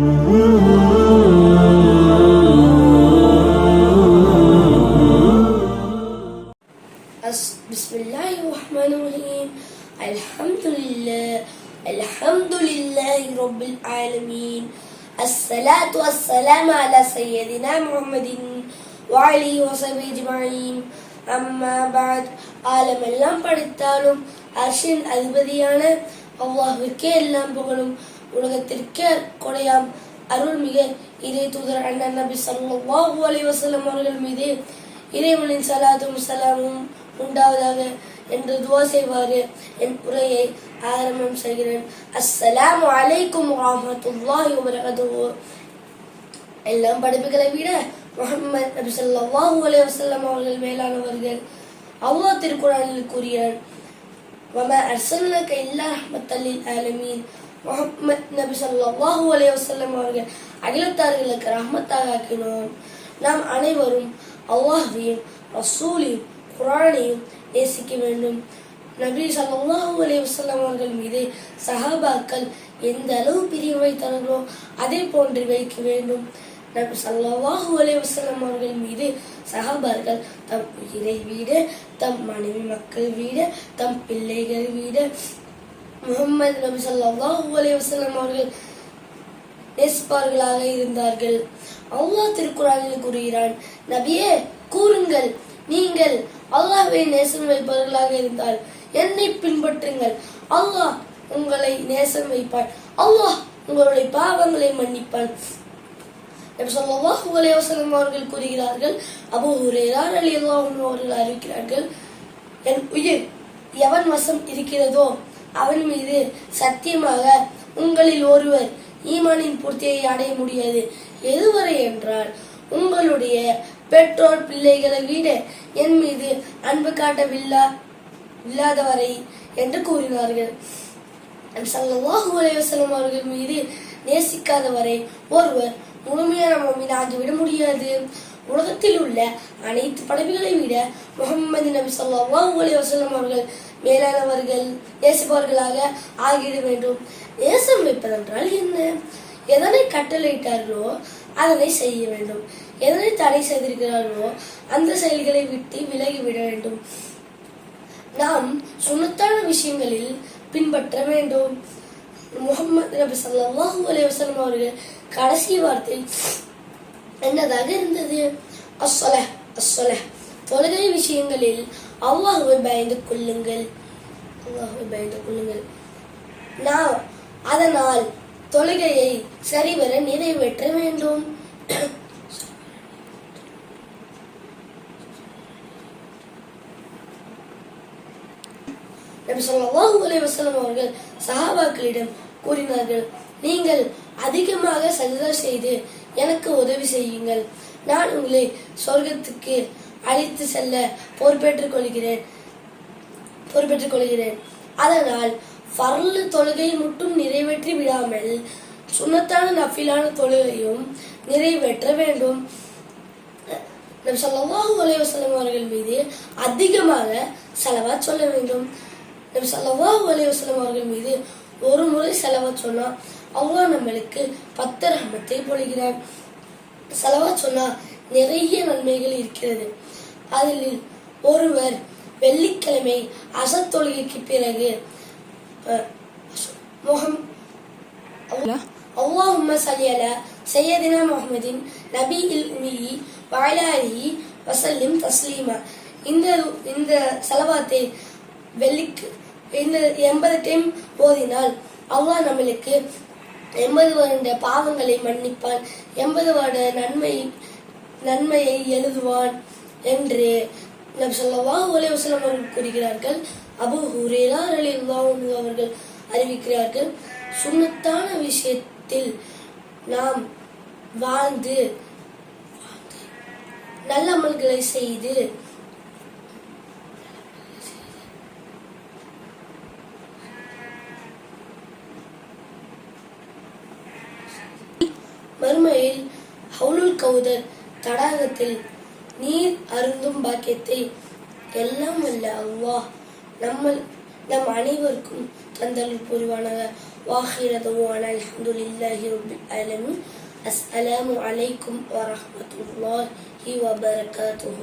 Bismillahirrahmanirrahim. Alhamdulillahi Rabbil Alamin. As-salatu was-salamu ala Sayyidina Muhammadin wa alihi wa sahbihi ajma'in. Amma ba'd. ஆலமெல்லாம் படைத்தாலும் Arshin அதிபதியான அல்லாஹ்விற்கே எல்லாம் புகழும். உலகத்திற்கே கொடையாம் அருள்மிக இறை தூதர் அண்ணன் நபி ஸல்லல்லாஹு அலைஹி வஸல்லம் அவர்கள் மீது இறைவனின் ஸலாத்தும் ஸலாமும் உண்டாவதாக என்று துஆ செய்வாரு. என் உரையை ஆரம்பம் செய்கிறேன். அஸ்ஸலாமு அலைக்கும் வரஹ்மத்துல்லாஹி வபரகாத்துஹு. எல்லாம் படைப்புகளை விட முஹம்மது நபி ஸல்லல்லாஹு அலைஹி வஸல்லம் அவர்கள் மேலானவர்கள். அல்லாஹ் திருக்குர்ஆனில் கூறுகிறான், வமா அர்ஸல்னாக இல்லா ரஹ்மத்தல் லில் ஆலமீன். முஹம்மது நபி ஸல்லல்லாஹு அலைஹி வஸல்லம் அவர்கள் அகிலத்தார்களுக்கு ரஹ்மத்தாக ஆக்கினோம். நாம் அனைவரும் அல்லாஹ்வையும் ரசூலையும் குர்ஆனையும் நேசிக்க வேண்டும். நபி ஸல்லல்லாஹு அலைஹி வஸல்லம் அவர்கள் மீது சஹாபாக்கள் எந்த அளவு பிரியம் வைத்தார்களோ அதே போன்று வைக்க வேண்டும். நபி ஸல்லல்லாஹு அலைஹி வஸல்லம் அவர்கள் மீது சஹாபாக்கள் தம் உயிரை விட, தம் மனைவி மக்கள் விட, தம் பிள்ளைகள் விட முஹம்மது நபி ஸல்லல்லாஹு அலைஹி வஸல்லம் அவர்கள் நேசிப்பார்களாக இருந்தார்கள். அல்லாஹ் திருக்குர்ஆனில் கூறுகிறான், நபியே கூறுங்கள், நீங்கள் அல்லாஹ்வை நேசம் வைப்பவர்களாக இருந்தால் என்னை பின்பற்றுங்கள், அல்லாஹ் உங்களை நேசம் வைப்பான், அல்லாஹ் உங்களுடைய பாவங்களை மன்னிப்பான். நபி ஸல்லல்லாஹு அலைஹி வஸல்லம் அவர்கள் கூறுகிறார்கள், அபூ ஹுரைரா ரலியல்லாஹு அன்ஹு அவர்கள் அறிவிக்கிறார்கள், என் உயிர் எவன் வசம் இருக்கிறதோ அவன் மீது சத்தியமாக உங்களில் ஒருவர் ஈமானின் பூர்த்தியை அடைய முடியாது. எதுவரை என்றால் உங்களுடைய பெற்றோர் பிள்ளைகளை விட என் மீது அன்பு காட்டவில்லாதவரை என்று கூறினார்கள். ஸல்லல்லாஹு அலைஹி வஸல்லம் அவர்கள் மீது நேசிக்காதவரை ஒருவர் முழுமையான முஃமின் ஆகிவிட முடியாது. உலகத்தில் உள்ள அனைத்து படைப்புகளை விட முஹம்மது நபி ஸல்லல்லாஹு அலைஹி வஸல்லம் அவர்கள் மேலானவர்கள், நேசிப்பவர்களாக ஆகிட வேண்டும். நேசம் வைப்பதென்றால் என்ன? எதனை கட்டளையிட்டார்களோ அதனை செய்ய வேண்டும், எதனை தடை செய்திருக்கிறார்களோ அந்த செயல்களை விட்டு விலகிவிட வேண்டும். நாம் சுன்னத்தான விஷயங்களில் பின்பற்ற வேண்டும். முஹம்மது நபி ஸல்லல்லாஹு அலைஹி வஸல்லம் அவர்கள் கடைசி வார்த்தை என்னதாக இருந்தது? அஸ்ஸலாஹ் அஸ்ஸலாஹ். தொழுகை விஷயங்களில் அல்லாஹ்வை பயந்து கொள்ளுங்கள், அல்லாஹ்வை பயந்து கொள்ளுங்கள். நாம் அதனால் தொழுகையை சரிவர நிறைவேற்ற வேண்டும். நபி ஸல்லல்லாஹு அலைஹி வஸல்லம் அவர்கள் சஹாபாக்களிடம் கூறினார்கள், நீங்கள் அதிகமாக சஜ்தா செய்து எனக்கு உதவி செய்யுங்கள், நான் உங்களை சொர்க்கத்துக்கு அழைத்து செல்ல பொறுப்பேற்றுக் கொள்கிறேன். அதனால் ஃபர்லு தொழுகை மட்டும் நிறைவேற்றி விடாமல் சுன்னத்தான நஃபிலான தொழுகையும் நிறைவேற்ற வேண்டும். நபி ஸல்லல்லாஹு அலைஹி வஸல்லம் அவர்கள் மீது அதிகமாக ஸலவாத் சொல்ல வேண்டும். நபி ஸல்லல்லாஹு அலைஹி வஸல்லம் அவர்கள் மீது ஒரு முறை ஸலவாத் சொன்னா அல்லாஹ் நம்மளுக்கு 10 ரஹ்மத்தை பொழிகிறார். ஸலவாத் சொன்னா நிறைய நன்மைகள் இருக்கிறது. அதில் ஒருவர் வெள்ளிக்கிழமை அஸர் தொழுகைக்கு பிறகு அல்லாஹும்ம ஸல்லி அலா சய்யிதினா முஹம்மதின் நபியில் உம்மி வ அலா ஆலிஹி வஸல்லிம் தஸ்லீமா. இந்த ஸலவாத்தை வெள்ளிக்கு 80 டைம் ஓதினால் அல்லாஹ் நம்மளுக்கு 80 வருட பாவங்களை மன்னிப்பான், 80 வருட நன்மையை எழுதுவான் என்று நபி ஸல்லல்லாஹு அலைஹி வஸல்லம் அவர்கள் கூறுகிறார்கள். அபூ ஹுரைரா ரலியல்லாஹு அன்ஹு அவர்கள் அறிவிக்கிறார்கள், சுன்னத்தான விஷயத்தில் நாம் வாழ்ந்து நல்ல அமல்களை செய்து மறுமையில் ஹவுலுல் கௌதர் தடாகத்தில் நீர் அருந்தும் பாக்கியத்தை எல்லாம் வல்ல அல்லாஹ் நம் அனைவருக்கும் தந்தல் புரிவானாக. وآخر دعوانا الحمد لله رب العالمين. السلام عليكم ورحمة الله وبركاته.